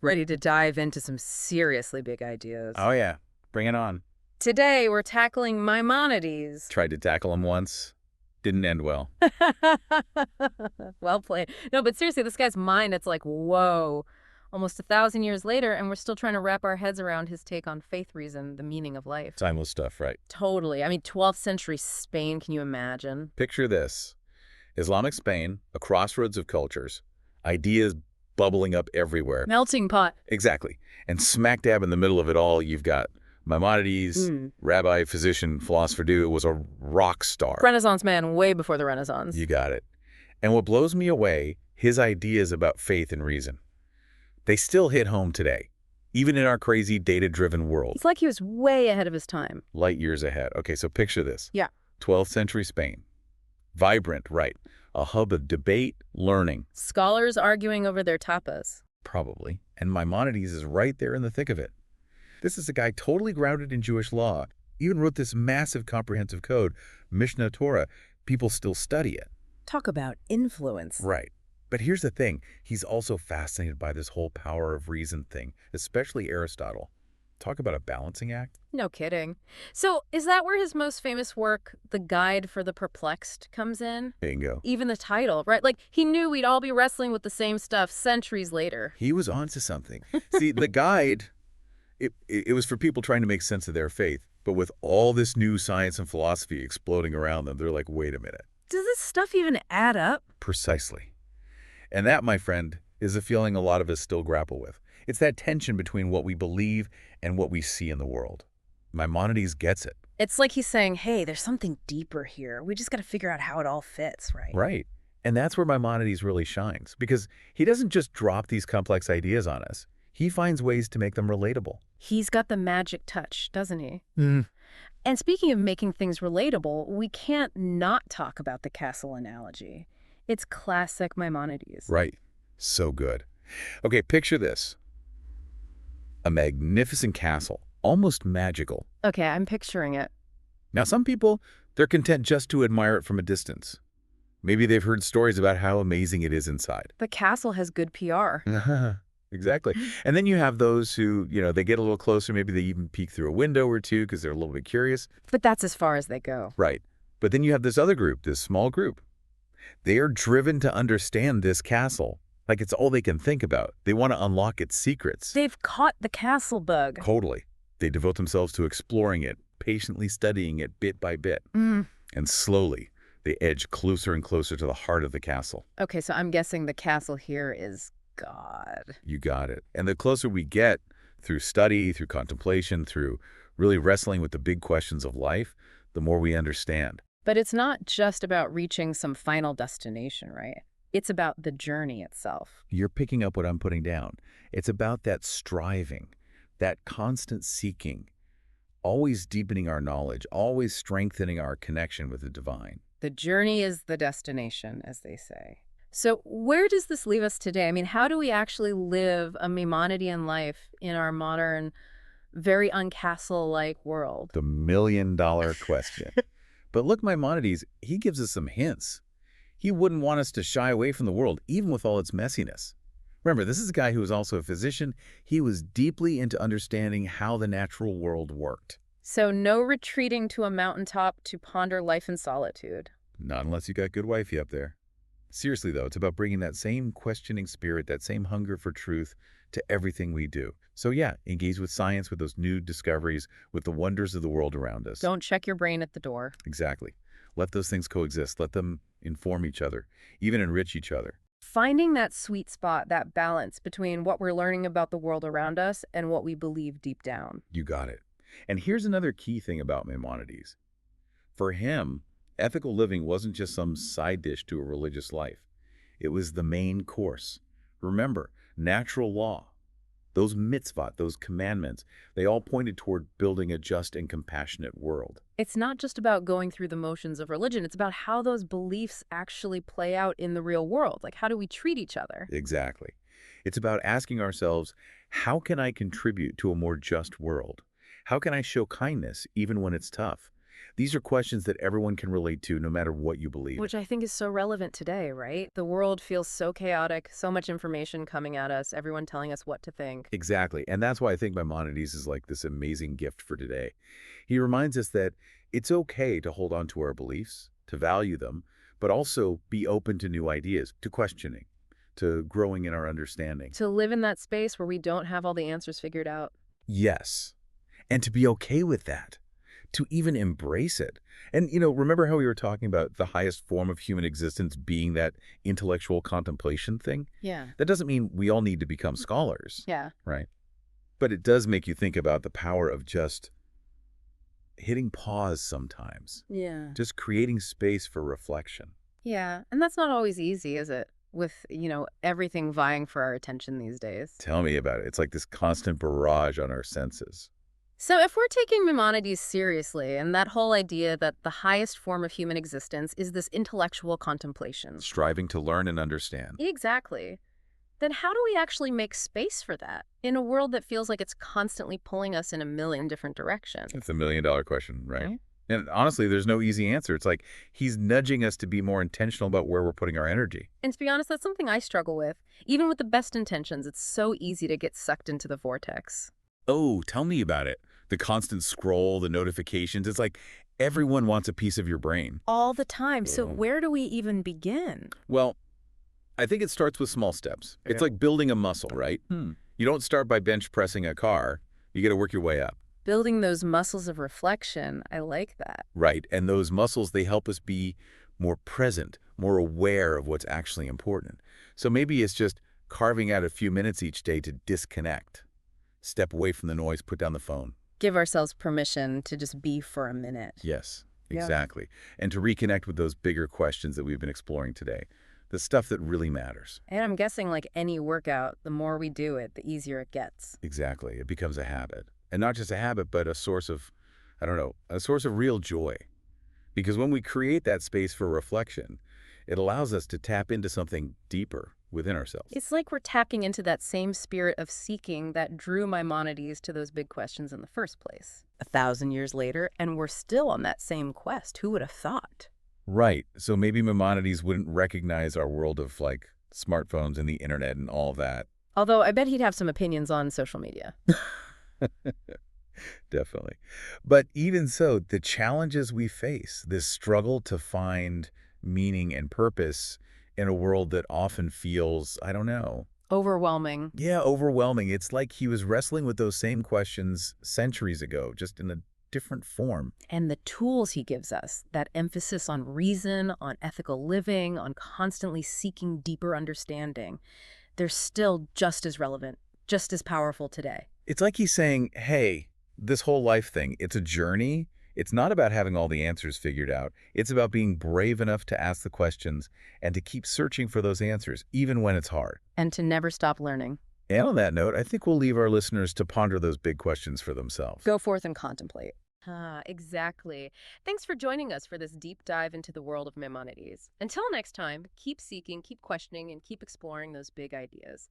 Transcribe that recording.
ready to dive into some seriously big ideas. Oh yeah, bring it on. Today, we're tackling Maimonides. Tried to tackle him once. Didn't end well. Well played. No, but seriously, this guy's mind, it's like, whoa. Almost 1,000 years later, and we're still trying to wrap our heads around his take on faith, reason, the meaning of life. Timeless stuff, right? Totally. I mean, 12th century Spain, can you imagine? Picture this. Islamic Spain, a crossroads of cultures. Ideas bubbling up everywhere. Melting pot. Exactly. And smack dab in the middle of it all, you've got Maimonides, rabbi, physician, philosopher dude, was a rock star. Renaissance man way before the Renaissance. You got it. And what blows me away, his ideas about faith and reason. They still hit home today, even in our crazy data-driven world. It's like he was way ahead of his time. Light years ahead. Okay, so picture this. Yeah. 12th century Spain. Vibrant, right. A hub of debate, learning. Scholars arguing over their tapas. Probably. And Maimonides is right there in the thick of it. This is a guy totally grounded in Jewish law. Even wrote this massive comprehensive code, Mishnah Torah. People still study it. Talk about influence. Right. But here's the thing. He's also fascinated by this whole power of reason thing, especially Aristotle. Talk about a balancing act. No kidding. So is that where his most famous work, The Guide for the Perplexed, comes in? Bingo. Even the title, right? Like, he knew we'd all be wrestling with the same stuff centuries later. He was onto something. See, the guide, it was for people trying to make sense of their faith. But with all this new science and philosophy exploding around them, they're like, wait a minute. Does this stuff even add up? Precisely. And that, my friend, is a feeling a lot of us still grapple with. It's that tension between what we believe and what we see in the world. Maimonides gets it. It's like he's saying, hey, there's something deeper here. We just got to figure out how it all fits, right? Right. And that's where Maimonides really shines, because he doesn't just drop these complex ideas on us. He finds ways to make them relatable. He's got the magic touch, doesn't he? And speaking of making things relatable, we can't not talk about the castle analogy. It's classic Maimonides. Right. So good. Okay, picture this. A magnificent castle, almost magical. Okay, I'm picturing it. Now, some people, they're content just to admire it from a distance. Maybe they've heard stories about how amazing it is inside. The castle has good PR. Exactly. And then you have those who, they get a little closer. Maybe they even peek through a window or two because they're a little bit curious. But that's as far as they go. Right. But then you have this other group, this small group. They are driven to understand this castle. Like it's all they can think about. They want to unlock its secrets. They've caught the castle bug. Totally. They devote themselves to exploring it, patiently studying it bit by bit. And slowly, they edge closer and closer to the heart of the castle. Okay, so I'm guessing the castle here is God. You got it. And the closer we get through study, through contemplation, through really wrestling with the big questions of life, the more we understand. But it's not just about reaching some final destination, right? It's about the journey itself. You're picking up what I'm putting down. It's about that striving, that constant seeking, always deepening our knowledge, always strengthening our connection with the divine. The journey is the destination, as they say. So where does this leave us today? I mean, how do we actually live a Maimonidean life in our modern, very uncastle-like world? The million-dollar question. But look, Maimonides, he gives us some hints. He wouldn't want us to shy away from the world, even with all its messiness. Remember, this is a guy who was also a physician. He was deeply into understanding how the natural world worked. So no retreating to a mountaintop to ponder life in solitude. Not unless you got good wifey up there. Seriously, though, it's about bringing that same questioning spirit, that same hunger for truth to everything we do. So yeah, engage with science, with those new discoveries, with the wonders of the world around us. Don't check your brain at the door. Exactly. Let those things coexist. Let them inform each other, even enrich each other. Finding that sweet spot, that balance between what we're learning about the world around us and what we believe deep down. You got it. And here's another key thing about Maimonides. For him, ethical living wasn't just some side dish to a religious life. It was the main course. Remember, natural law, those mitzvot, those commandments, they all pointed toward building a just and compassionate world. It's not just about going through the motions of religion. It's about how those beliefs actually play out in the real world. Like, how do we treat each other? Exactly. It's about asking ourselves, how can I contribute to a more just world? How can I show kindness even when it's tough? These are questions that everyone can relate to no matter what you believe in. Which I think is so relevant today, right? The world feels so chaotic, so much information coming at us, everyone telling us what to think. Exactly. And that's why I think Maimonides is like this amazing gift for today. He reminds us that it's okay to hold on to our beliefs, to value them, but also be open to new ideas, to questioning, to growing in our understanding. To live in that space where we don't have all the answers figured out. Yes. And to be okay with that, to even embrace it. And, remember how we were talking about the highest form of human existence being that intellectual contemplation thing? Yeah. That doesn't mean we all need to become scholars, Yeah. right? But it does make you think about the power of just hitting pause sometimes, Yeah. just creating space for reflection. Yeah. And that's not always easy, is it? With, everything vying for our attention these days. Tell me about it. It's like this constant barrage on our senses, So if we're taking Maimonides seriously, and that whole idea that the highest form of human existence is this intellectual contemplation. striving to learn and understand. Exactly. Then how do we actually make space for that in a world that feels like it's constantly pulling us in a million different directions? It's $1 million question, right? Right? And honestly, there's no easy answer. It's like he's nudging us to be more intentional about where we're putting our energy. And to be honest, that's something I struggle with. Even with the best intentions, it's so easy to get sucked into the vortex. Oh, tell me about it. The constant scroll, the notifications. It's like everyone wants a piece of your brain. All the time. So Ugh. where do we even begin? Well, I think it starts with small steps. It's Yeah. like building a muscle, right? You don't start by bench pressing a car. You got to work your way up. Building those muscles of reflection, I like that. Right. And those muscles, they help us be more present, more aware of what's actually important. So maybe it's just carving out a few minutes each day to disconnect, step away from the noise, put down the phone. Give ourselves permission to just be for a minute. Yes, Yeah. exactly. And to reconnect with those bigger questions that we've been exploring today, the stuff that really matters. And I'm guessing like any workout, the more we do it, the easier it gets. Exactly. It becomes a habit. And not just a habit, but a source of, I don't know, a source of real joy. Because when we create that space for reflection, it allows us to tap into something deeper within ourselves. It's like we're tapping into that same spirit of seeking that drew Maimonides to those big questions in the first place. 1,000 years later, and we're still on that same quest. Who would have thought? Right. So maybe Maimonides wouldn't recognize our world of like smartphones and the internet and all that. Although I bet he'd have some opinions on social media. Definitely. But even so, the challenges we face, this struggle to find meaning and purpose in a world that often feels, I don't know, Overwhelming. yeah, overwhelming. It's like he was wrestling with those same questions centuries ago, just in a different form. And the tools he gives us, that emphasis on reason, on ethical living, on constantly seeking deeper understanding, they're still just as relevant, just as powerful today. It's like he's saying, hey, this whole life thing, it's a journey. It's not about having all the answers figured out. It's about being brave enough to ask the questions and to keep searching for those answers, even when it's hard. And to never stop learning. And on that note, I think we'll leave our listeners to ponder those big questions for themselves. Go forth and contemplate. Exactly. Thanks for joining us for this deep dive into the world of Maimonides. Until next time, keep seeking, keep questioning, and keep exploring those big ideas.